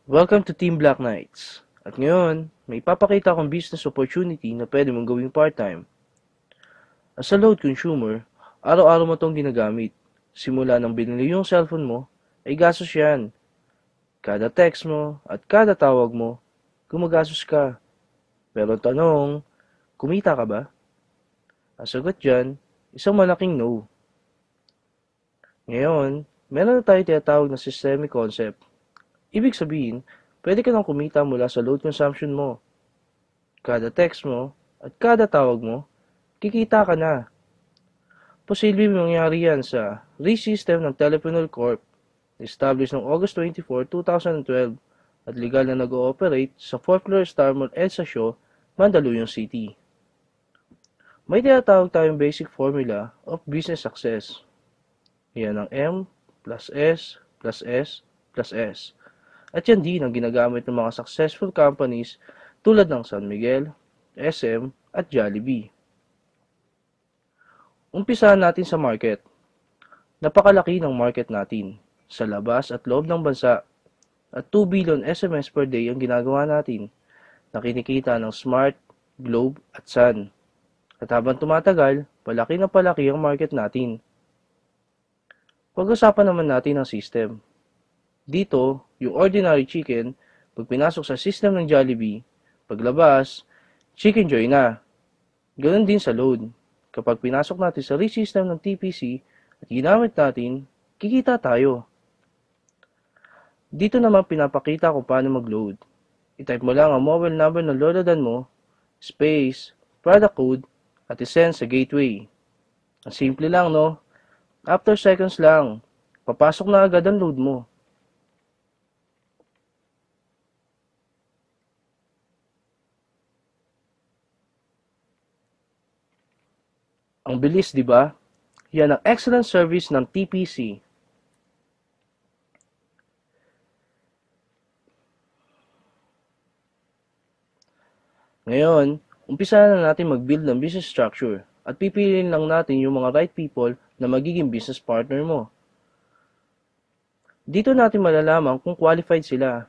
Welcome to Team Black Knights. At ngayon, may ipapakita akong business opportunity na pwede mong gawing part-time. As a load consumer, araw-araw mo itong ginagamit. Simula nang binili yung cellphone mo, ay gastos yan. Kada text mo at kada tawag mo, gumagastos ka. Pero tanong, kumita ka ba? Ang sagot dyan, isang malaking no. Ngayon, meron na tayo tinatawag na systemic concept. Ibig sabihin, pwede ka nang kumita mula sa load consumption mo. Kada text mo at kada tawag mo, kikita ka na. Posibleng mangyari yan sa RE-system ng Teleponol Corp, established noong August 24, 2012 at legal na nag-ooperate sa 4th floor Star Mall EDSA Shaw, Mandaluyong City. May tinatawag tayong basic formula of business success. Yan ang M plus S plus S plus S. At yan din ang ginagamit ng mga successful companies tulad ng San Miguel, SM at Jollibee. Umpisahan natin sa market. Napakalaki ng market natin sa labas at loob ng bansa at 2 billion SMS per day ang ginagawa natin na kinikita ng Smart, Globe at Sun. At habang tumatagal, palaki na palaki ang market natin. Pag-usapan naman natin ang system. Dito, yung ordinary chicken, pag pinasok sa system ng Jollibee, paglabas, Chicken Joy na. Ganoon din sa load. Kapag pinasok natin sa RE-system ng TPC at ginamit natin, kikita tayo. Dito naman pinapakita kung paano mag-load. I-type mo lang ang mobile number ng loladan mo, space, product code, at isend sa gateway. Ang simple lang, no? After seconds lang, papasok na agad ang load mo. Ang bilis, di ba? Yan ang excellent service ng TPC. Ngayon, umpisa na natin mag-build ng business structure at pipiliin lang natin yung mga right people na magiging business partner mo. Dito natin malalaman kung qualified sila.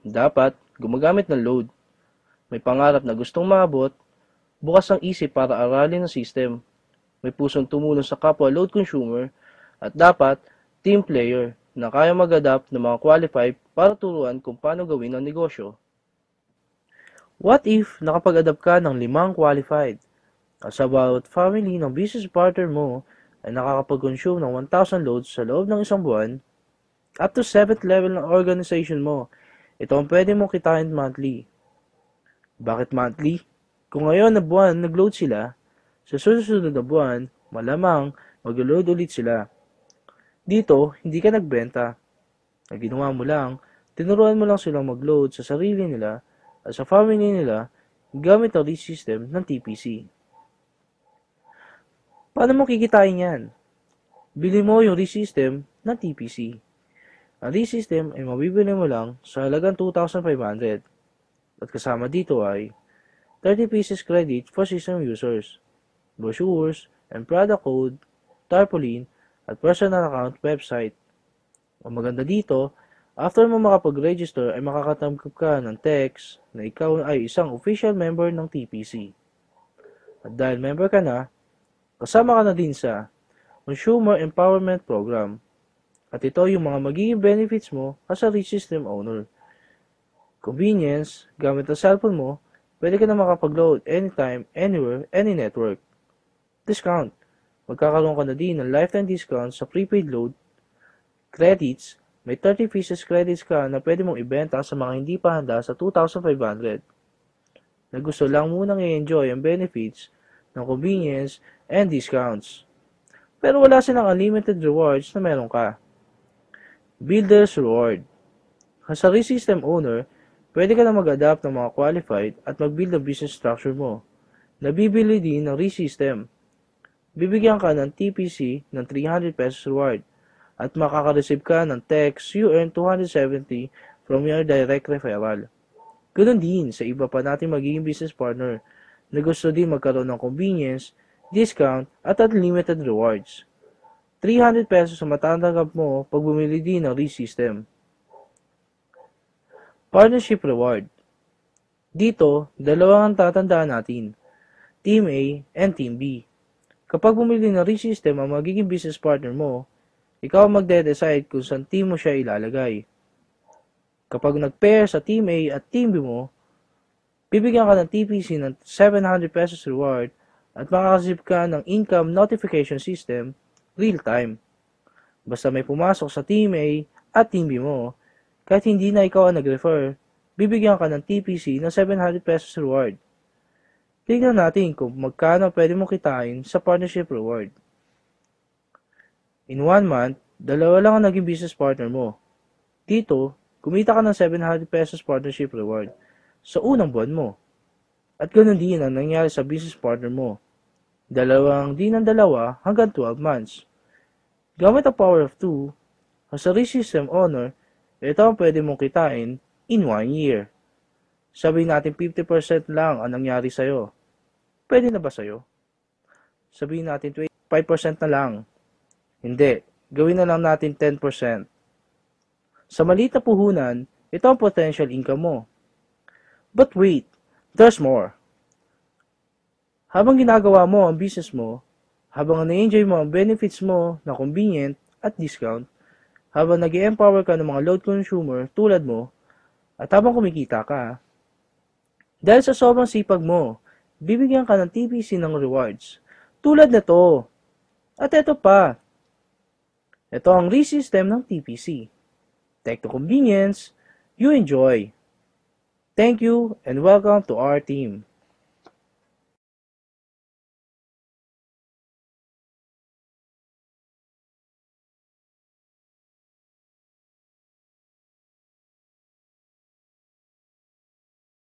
Dapat gumagamit ng load. May pangarap na gustong maabot, bukas ang isip para aralin ang system. May pusong tumulong sa kapwa load consumer, at dapat team player na kaya mag-adapt ng mga qualified para turuan kung paano gawin ang negosyo. What if nakapag-adapt ka ng 5 qualified? As about family ng business partner mo ay nakakapag-consume ng 1,000 loads sa loob ng isang buwan, up to 7th level ng organization mo, ito ang pwede mong kitain monthly. Bakit monthly? Kung ngayon na buwan nag-load sila, sa susunod na buwan, malamang mag-load ulit sila. Dito, hindi ka nagbenta. Ang ginawa mo lang, tinuruan mo lang silang mag-load sa sarili nila at sa family nila gamit ang RE-system ng TPC. Paano mo kikitain yan? Bili mo yung RE-system ng TPC. Ang RE-system ay mabibili mo lang sa halagang 2,500 at kasama dito ay 30 pieces credit for system users, brochures, and product code, tarpaulin, at personal account website. Ang maganda dito, after mo makapag-register ay makakatanggap ka ng text na ikaw ay isang official member ng TPC. At dahil member ka na, kasama ka na din sa Consumer Empowerment Program. At ito yung mga magiging benefits mo as a RE-system owner. Convenience, gamit ang cellphone mo, pwede ka na makapag-load anytime, anywhere, any network. Discount. Magkakaroon ka na din ng lifetime discount sa prepaid load. Credits. May 30 pieces credits ka na pwede mong ibenta sa mga hindi pa handa sa 2,500. Na gusto lang munang i-enjoy ang benefits ng convenience and discounts. Pero wala silang unlimited rewards na meron ka. Builder's Reward. As a RE-system owner, pwede ka na mag-adapt ng mga qualified at mag-build ang business structure mo. Nabibili din ng RE-system. Bibigyan ka ng TPC ng 300 pesos reward at makaka-receive ka ng text you earn 270 from your direct referral. Ganoon din sa iba pa nating magiging business partner na gusto din magkaroon ng convenience, discount at unlimited rewards. 300 pesos ang matatanggap mo pag bumili din ng RE-system. Partnership Reward. Dito, dalawa ang tatandaan natin, Team A and Team B. Kapag bumili ng ReSystem ang magiging business partner mo, ikaw ang magde-decide kung saan team mo siya ilalagay. Kapag nag-pair sa Team A at Team B mo, bibigyan ka ng TPC ng 700 pesos reward at makakasip ka ng income notification system real-time. Basta may pumasok sa Team A at Team B mo, kahit hindi na ikaw ang nag-refer, bibigyan ka ng TPC ng 700 pesos reward. Tingnan natin kung magkano pwede mong kitain sa partnership reward. In 1 month, dalawa lang ang naging business partner mo. Dito, kumita ka ng 700 pesos partnership reward sa unang buwan mo. At ganoon din ang nangyari sa business partner mo. Dalawang din ng dalawa hanggang 12 months. Gamit ang power of 2, as a ReSystem owner, ito ang pwede mong kitain in 1 year. Sabihin natin 50% lang ang nangyari sa'yo. Pwede na ba sa'yo? Sabihin natin 25% na lang. Hindi, gawin na lang natin 10%. Sa maliit na puhunan, ito ang potential income mo. But wait, there's more. Habang ginagawa mo ang business mo, habang na-enjoy mo ang benefits mo na convenient at discount, habang nag-empower ka ng mga load consumer tulad mo, at habang kumikita ka, dahil sa sobrang sipag mo, bibigyan ka ng TPC ng rewards. Tulad na to. At ito pa. Ito ang ReSystem ng TPC. Tech to convenience, you enjoy. Thank you and welcome to our team.